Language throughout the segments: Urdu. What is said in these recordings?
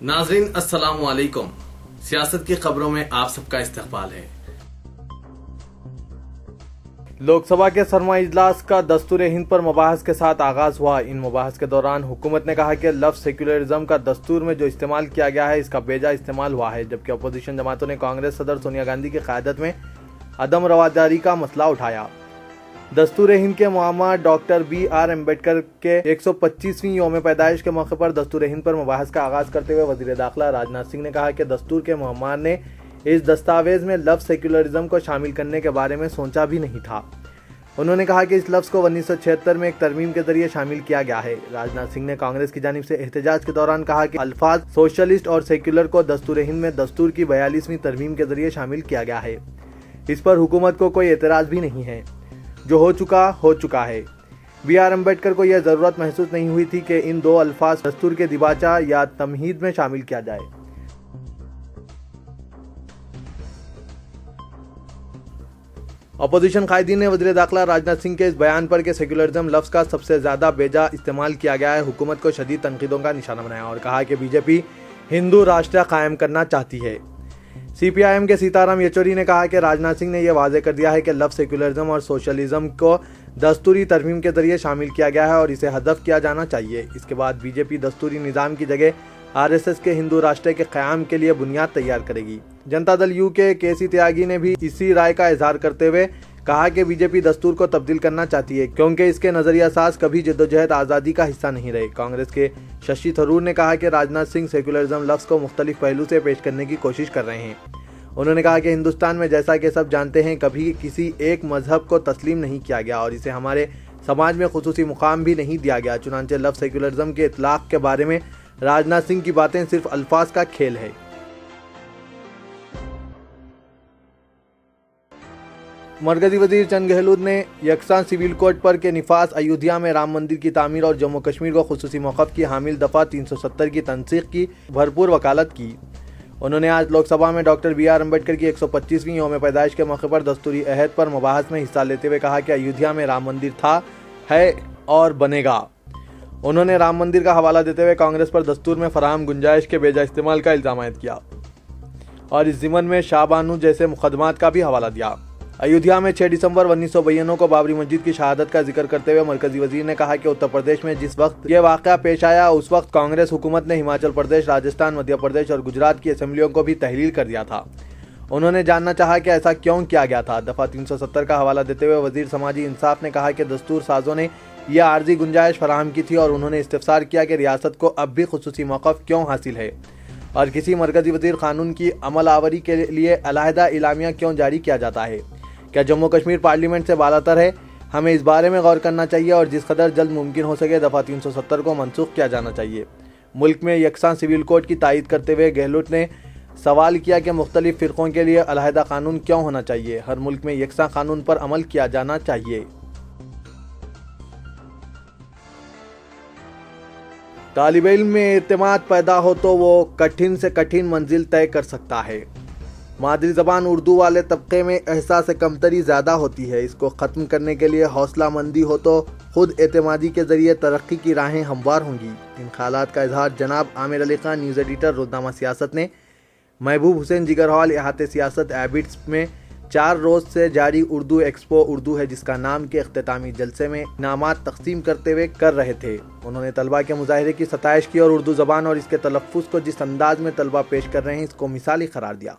ناظرین السلام علیکم، سیاست کی خبروں میں آپ سب کا استقبال ہے۔ لوک سبھا کے سرما اجلاس کا دستور ہند پر مباحث کے ساتھ آغاز ہوا۔ ان مباحث کے دوران حکومت نے کہا کہ لفظ سیکولرزم کا دستور میں جو استعمال کیا گیا ہے اس کا بیجا استعمال ہوا ہے، جبکہ اپوزیشن جماعتوں نے کانگریس صدر سونیا گاندھی کی قیادت میں عدم رواداری کا مسئلہ اٹھایا۔ دستور ہند کے معمہ ڈاکٹر بی آر امبیڈکر کے 125ویں یوم پیدائش کے موقع پر دستور ہند پر مباحث کا آغاز کرتے ہوئے وزیر داخلہ راجناتھ سنگھ نے کہا کہ دستور کے معمار نے اس دستاویز میں لفظ سیکولرزم کو شامل کرنے کے بارے میں سوچا بھی نہیں تھا۔ انہوں نے کہا کہ اس لفظ کو 1976 میں ایک ترمیم کے ذریعے شامل کیا گیا ہے۔ راجناتھ سنگھ نے کانگریس کی جانب سے احتجاج کے دوران کہا کہ الفاظ سوشلسٹ اور سیکولر کو دستور ہند میں دستور کی 42ویں ترمیم کے ذریعے شامل کیا گیا ہے۔ اس پر حکومت کو کوئی اعتراض بھی نہیں ہے، جو ہو چکا ہے۔ بی آر امبیڈکر کو یہ ضرورت محسوس نہیں ہوئی تھی کہ ان دو الفاظ دستور کے دیباچہ یا تمہید میں شامل کیا جائے۔ اپوزیشن قائدین نے وزیر داخلہ راجناتھ سنگھ کے اس بیان پر کہ سیکولرزم لفظ کا سب سے زیادہ بیجا استعمال کیا گیا ہے، حکومت کو شدید تنقیدوں کا نشانہ بنایا اور کہا کہ بی جے پی ہندو راشٹر قائم کرنا چاہتی ہے۔ سی پی آئی ایم کے سیتارام یچوری نے کہا کہ راجناتھ سنگھ نے یہ واضح کر دیا ہے کہ لفظ سیکولرزم اور سوشلزم کو دستوری ترمیم کے ذریعے شامل کیا گیا ہے اور اسے حذف کیا جانا چاہیے۔ اس کے بعد بی جے پی دستوری نظام کی جگہ آر ایس ایس کے ہندو راشٹر کے قیام کے لیے بنیاد تیار کرے گی۔ جنتا دل یو کے سی تیاگی نے بھی اسی رائے کا اظہار کرتے ہوئے کہا کہ بی جے پی دستور کو تبدیل کرنا چاہتی ہے کیونکہ اس کے نظریہ ساز کبھی جدوجہد آزادی کا حصہ نہیں رہے۔ کانگریس کے ششی تھرور نے کہا کہ راجناتھ سنگھ سیکولرزم لفظ کو مختلف پہلو سے پیش کرنے کی کوشش کر رہے ہیں۔ انہوں نے کہا کہ ہندوستان میں جیسا کہ سب جانتے ہیں کبھی کسی ایک مذہب کو تسلیم نہیں کیا گیا اور اسے ہمارے سماج میں خصوصی مقام بھی نہیں دیا گیا، چنانچہ لفظ سیکولرزم کے اطلاق کے بارے میں راجناتھ سنگھ کی باتیں صرف الفاظ کا کھیل ہے۔ مرکزی وزیر چند گہلوت نے یکساں سول کوڈ پر کے نفاذ، ایودھیا میں رام مندر کی تعمیر اور جموں کشمیر کو خصوصی موقف کی حامل دفعہ 370 کی تنسیخ کی بھرپور وکالت کی۔ انہوں نے آج لوک سبھا میں ڈاکٹر بی آر امبیڈکر کی 125ویں یوم پیدائش کے موقع پر دستوری عہد پر مباحث میں حصہ لیتے ہوئے کہا کہ ایودھیا میں رام مندر تھا، ہے اور بنے گا۔ انہوں نے رام مندر کا حوالہ دیتے ہوئے کانگریس پر دستور میں فراہم گنجائش کے بیجا استعمال کا الزام عائد کیا اور اس ضمن میں شاہ بانو جیسے مقدمات کا بھی حوالہ دیا۔ ایودھیا میں 6 دسمبر 1992 کو بابری مسجد کی شہادت کا ذکر کرتے ہوئے مرکزی وزیر نے کہا کہ اتر پردیش میں جس وقت یہ واقعہ پیش آیا اس وقت کانگریس حکومت نے ہماچل پردیش، راجستھان، مدھیہ پردیش اور گجرات کی اسمبلیوں کو بھی تحلیل کر دیا تھا۔ انہوں نے جاننا چاہا کہ ایسا کیوں کیا گیا تھا۔ دفعہ 370 کا حوالہ دیتے ہوئے وزیر سماجی انصاف نے کہا کہ دستور سازوں نے یہ عارضی گنجائش فراہم کی تھی اور انہوں نے استفسار کیا کہ ریاست کو اب بھی خصوصی موقف کیوں حاصل ہے اور کسی مرکزی وزیر قانون کی عمل آوری کے لیے علیحدہ اعلامیہ کیوں جاری کیا جاتا ہے۔ کیا جموں کشمیر پارلیمنٹ سے بالاتر ہے؟ ہمیں اس بارے میں غور کرنا چاہیے اور جس قدر جلد ممکن ہو سکے دفعہ 370 کو منسوخ کیا جانا چاہیے۔ ملک میں یکساں سول کوڈ کی تائید کرتے ہوئے گہلوت نے سوال کیا کہ مختلف فرقوں کے لیے علیحدہ قانون کیوں ہونا چاہیے؟ ہر ملک میں یکساں قانون پر عمل کیا جانا چاہیے۔ طالب علم میں اعتماد پیدا ہو تو وہ کٹھن سے کٹھن منزل طے کر سکتا ہے۔ مادری زبان اردو والے طبقے میں احساس کمتری زیادہ ہوتی ہے۔ اس کو ختم کرنے کے لیے حوصلہ مندی ہو تو خود اعتمادی کے ذریعے ترقی کی راہیں ہموار ہوں گی۔ ان خیالات کا اظہار جناب عامر علی خان، نیوز ایڈیٹر، روزنامہ سیاست نے محبوب حسین جگر ہال، احاطے سیاست، ایبٹس میں 4 روز سے جاری اردو ایکسپو اردو ہے جس کا نام کے اختتامی جلسے میں انعامات تقسیم کرتے ہوئے کر رہے تھے۔ انہوں نے طلباء کے مظاہرے کی ستائش کی اور اردو زبان اور اس کے تلفظ کو جس انداز میں طلباء پیش کر رہے ہیں اس کو مثالی قرار دیا۔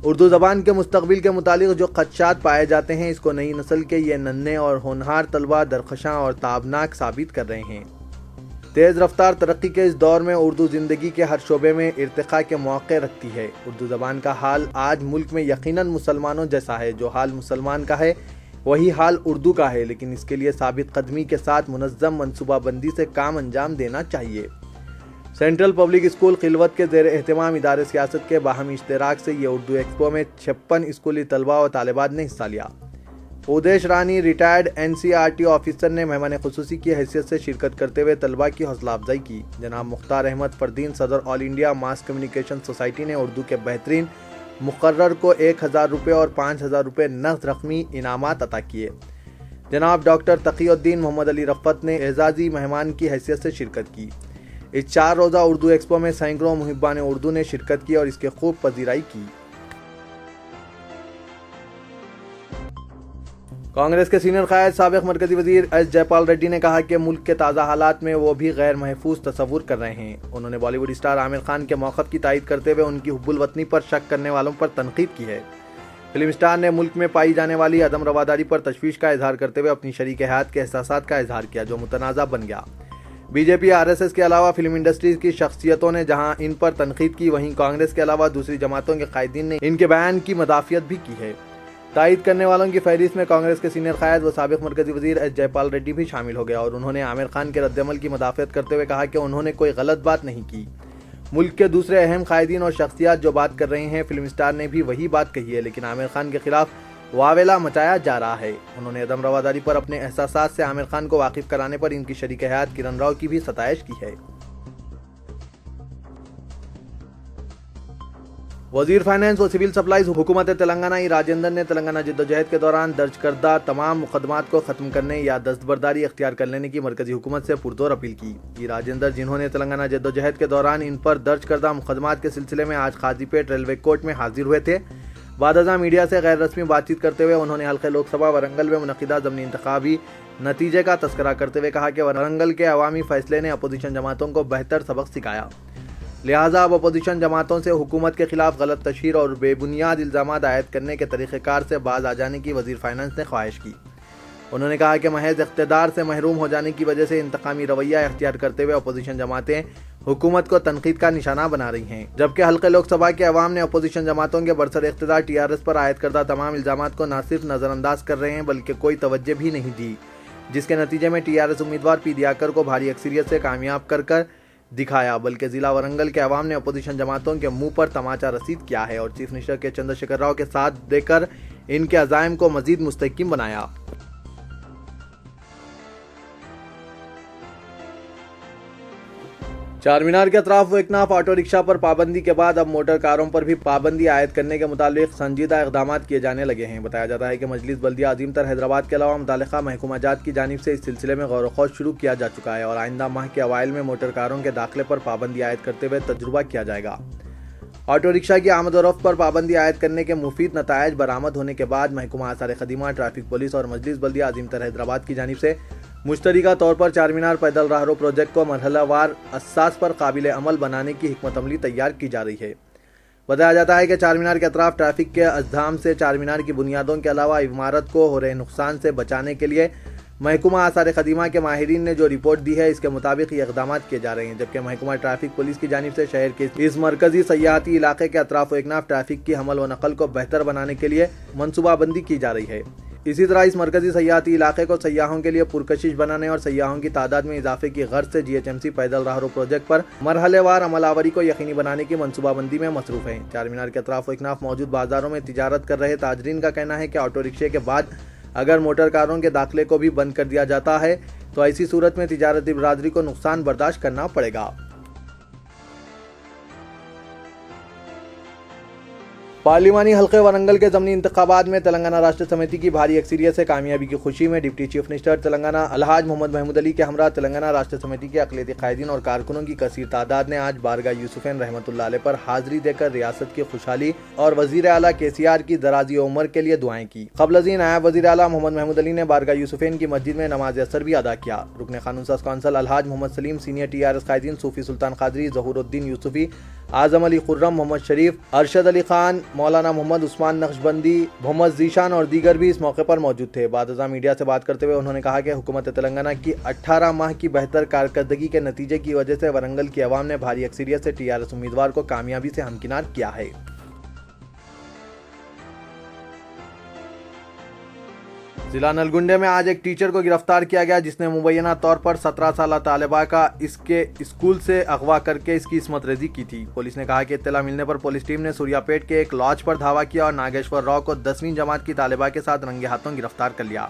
اردو زبان کے مستقبل کے متعلق جو خدشات پائے جاتے ہیں اس کو نئی نسل کے یہ ننھے اور ہونہار طلباء درخشاں اور تابناک ثابت کر رہے ہیں۔ تیز رفتار ترقی کے اس دور میں اردو زندگی کے ہر شعبے میں ارتقاء کے مواقع رکھتی ہے۔ اردو زبان کا حال آج ملک میں یقیناً مسلمانوں جیسا ہے۔ جو حال مسلمان کا ہے وہی حال اردو کا ہے، لیکن اس کے لیے ثابت قدمی کے ساتھ منظم منصوبہ بندی سے کام انجام دینا چاہیے۔ سینٹرل پبلک اسکول خلوت کے زیر اہتمام ادارے سیاست کے باہمی اشتراک سے یہ اردو ایکسپو میں 56 اسکولی طلباء اور طالبات نے حصہ لیا۔ ادیش رانی ریٹائرڈ NCERT آفیسر نے مہمان خصوصی کی حیثیت سے شرکت کرتے ہوئے طلباء کی حوصلہ افزائی کی۔ جناب مختار احمد فردین، صدر آل انڈیا ماس کمیونیکیشن سوسائٹی نے اردو کے بہترین مقرر کو 1000 روپے اور 5000 روپے نقد رقمی انعامات عطا کیے۔ جناب ڈاکٹر تقی الدین محمد علی رفت نے اعزازی مہمان کی حیثیت سے شرکت کی۔ اس 4 روزہ اردو ایکسپو میں سینکڑوں محبان اردو نے شرکت کی اور اس کی خوب پذیرائی کی۔ کانگریس کے سینئر قائد سابق مرکزی وزیر ایس جے پال ریڈی نے کہا کہ ملک کے تازہ حالات میں وہ بھی غیر محفوظ تصور کر رہے ہیں۔ انہوں نے بالی ووڈ اسٹار عامر خان کے موقف کی تائید کرتے ہوئے ان کی حب الوطنی پر شک کرنے والوں پر تنقید کی ہے۔ فلم اسٹار نے ملک میں پائی جانے والی عدم رواداری پر تشویش کا اظہار کرتے ہوئے اپنی شریک حیات کے احساسات کا اظہار کیا جو متنازع بن گیا۔ B J P R S S کے علاوہ فلم انڈسٹریز کی شخصیتوں نے جہاں ان پر تنقید کی، وہیں کانگریس کے علاوہ دوسری جماعتوں کے قائدین نے ان کے بیان کی مدافعت بھی کی ہے۔ تائید کرنے والوں کی فہرست میں کانگریس کے سینئر قائد و سابق مرکزی وزیر ایس جے پال ریڈی بھی شامل ہو گیا اور انہوں نے عامر خان کے رد عمل کی مدافعت کرتے ہوئے کہا کہ انہوں نے کوئی غلط بات نہیں کی۔ ملک کے دوسرے اہم قائدین اور شخصیات جو بات کر رہے ہیں، فلم اسٹار نے بھی وہی بات کہی ہے، لیکن عامر خان کے خلاف واویلا مچایا جا رہا ہے۔ انہوں نے عدم رواداری پر اپنے احساسات سے عامر خان کو واقف کرانے پر ان کی شریک حیات کرن راؤ کی بھی ستائش کی ہے۔ وزیر فائنانس و سول سپلائز حکومت تلنگانہ راجندر نے تلنگانہ جدوجہد کے دوران درج کردہ تمام مقدمات کو ختم کرنے یا دستبرداری اختیار کر لینے کی مرکزی حکومت سے پرزور اپیل کی۔ راجندر، جنہوں نے تلنگانہ جدوجہد کے دوران ان پر درج کردہ مقدمات کے سلسلے میں آج قاضی پیٹ ریلوے کورٹ میں حاضر ہوئے تھے، بعد ازاں میڈیا سے غیر رسمی بات چیت کرتے ہوئے انہوں نے حلقہ لوک سبھا ورنگل میں منعقدہ ضمنی انتخابی نتیجے کا تذکرہ کرتے ہوئے کہا کہ ورنگل کے عوامی فیصلے نے اپوزیشن جماعتوں کو بہتر سبق سکھایا، لہٰذا اب اپوزیشن جماعتوں سے حکومت کے خلاف غلط تشہیر اور بے بنیاد الزامات عائد کرنے کے طریقہ کار سے باز آ جانے کی وزیر فائنانس نے خواہش کی۔ انہوں نے کہا کہ محض اقتدار سے محروم ہو جانے کی وجہ سے انتقامی رویہ اختیار کرتے ہوئے اپوزیشن جماعتیں حکومت کو تنقید کا نشانہ بنا رہی ہیں، جبکہ حلقہ لوک سبھا کے عوام نے اپوزیشن جماعتوں کے برسر اقتدار ٹی آر ایس پر عائد کردہ تمام الزامات کو نہ صرف نظر انداز کر رہے ہیں بلکہ کوئی توجہ بھی نہیں دی، جس کے نتیجے میں ٹی آر ایس امیدوار پی دیاکر کو بھاری اکثریت سے کامیاب کر دکھایا، بلکہ ضلع ورنگل کے عوام نے اپوزیشن جماعتوں کے منہ پر تماچا رسید کیا ہے اور چیف منسٹر کے چندر شیکھر راؤ کے ساتھ دے کر ان کے عزائم کو مزید مستحکم بنایا۔ چار مینار کے اطراف و اکناف آٹو رکشہ پر پابندی کے بعد اب موٹر کاروں پر بھی پابندی عائد کرنے کے متعلق سنجیدہ اقدامات کیے جانے لگے ہیں۔ بتایا جاتا ہے کہ مجلس بلدیہ عظیم تر حیدرآباد کے علاوہ متعلقہ محکمہ جات کی جانب سے اس سلسلے میں غور و خوض شروع کیا جا چکا ہے اور آئندہ ماہ کے اوائل میں موٹر کاروں کے داخلے پر پابندی عائد کرتے ہوئے تجربہ کیا جائے گا۔ آٹو رکشہ کی آمد و رفت پر پابندی عائد کرنے کے مفید نتائج برآمد ہونے کے بعد محکمہ آثار قدیمہ، ٹریفک پولیس اور مجلس بلدیہ عظیم تر حیدرآباد کی جانب سے مشترکہ طور پر چار مینار پیدل راہرو پروجیکٹ کو مرحلہ وار اساس پر قابل عمل بنانے کی حکمت عملی تیار کی جا رہی ہے۔ بتایا جاتا ہے کہ چار مینار کے اطراف ٹریفک کے ازدحام سے چار مینار کی بنیادوں کے علاوہ عمارت کو ہو رہے نقصان سے بچانے کے لیے محکمہ آثار قدیمہ کے ماہرین نے جو رپورٹ دی ہے اس کے مطابق یہ اقدامات کیے جا رہے ہیں، جبکہ محکمہ ٹریفک پولیس کی جانب سے شہر کے اس مرکزی سیاحتی علاقے کے اطراف و اکناف ٹریفک کی حمل و نقل کو بہتر بنانے کے لیے منصوبہ بندی کی جا رہی ہے۔ اسی طرح اس مرکزی سیاحتی علاقے کو سیاحوں کے لیے پرکشش بنانے اور سیاحوں کی تعداد میں اضافے کی غرض سے GHMC پیدل راہرو پروجیکٹ پر مرحلے وار عمل آوری کو یقینی بنانے کی منصوبہ بندی میں مصروف ہیں۔ چار مینار کے اطراف و اکناف موجود بازاروں میں تجارت کر رہے تاجرین کا کہنا ہے کہ آٹو رکشے کے بعد اگر موٹر کاروں کے داخلے کو بھی بند کر دیا جاتا ہے تو ایسی صورت میں تجارتی برادری کو نقصان برداشت کرنا پڑے گا۔ پارلیمانی حلقے ورنگل کے ضمنی انتخابات میں تلنگانہ راشٹر سمیتی کی بھاری اکثریت سے کامیابی کی خوشی میں ڈپٹی چیف منسٹر تلنگانہ الحاج محمد محمود علی کے ہمراہ تلنگانہ راشٹر سمیتی کے اقلیتی قائدین اور کارکنوں کی کثیر تعداد نے آج بارگاہ یوسفین رحمۃ اللہ علیہ پر حاضری دے کر ریاست کی خوشحالی اور وزیر اعلیٰ KCR کی دراز عمر کے لیے دعائیں کی۔ قبل ازیں نائب وزیر اعلیٰ محمد محمود علی نے بارگاہ یوسفین کی مسجد میں نماز عصر بھی ادا کیا۔ رکن قانون ساز کونسل الحاج محمد سلیم، سینئر TRS قائدین صوفی سلطان قادری، ظہور الدین یوسفی، اعظم علی خرم، محمد شریف، ارشد علی خان، مولانا محمد عثمان نقشبندی، محمد ذیشان اور دیگر بھی اس موقع پر موجود تھے۔ بعد ازاں میڈیا سے بات کرتے ہوئے انہوں نے کہا کہ حکومت تلنگانہ کی 18 ماہ کی بہتر کارکردگی کے نتیجے کی وجہ سے ورنگل کی عوام نے بھاری اکثریت سے TRS امیدوار کو کامیابی سے ہمکنار کیا ہے۔ ضلع نلگنڈے میں آج ایک ٹیچر کو گرفتار کیا گیا جس نے مبینہ طور پر 17 سالہ طالبہ کا اس کے اسکول سے اغوا کر کے اس کی عصمت ریزی کی تھی۔ پولیس نے کہا کہ اطلاع ملنے پر پولیس ٹیم نے سوریا پیٹ کے ایک لاج پر دھاوا کیا اور ناگیشور راؤ کو 10ویں جماعت کی طالبہ کے ساتھ رنگے ہاتھوں گرفتار کر لیا۔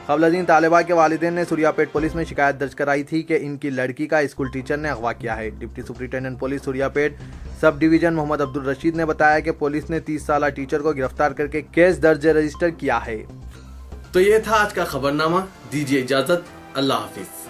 قبل ازیں طالبہ کے والدین نے سوریا پیٹ پولیس میں شکایت درج کرائی تھی کہ ان کی لڑکی کا اسکول ٹیچر نے اغوا کیا ہے۔ ڈپٹی سپرنٹینڈنٹ پولیس سوریا پیٹ سب ڈویژن محمد عبدالرشید نے بتایا کہ پولیس نے 30 سالہ ٹیچر کو گرفتار کر کے کیس درج رجسٹر کیا ہے۔ تو یہ تھا آج کا خبرنامہ، دیجیے اجازت، اللہ حافظ۔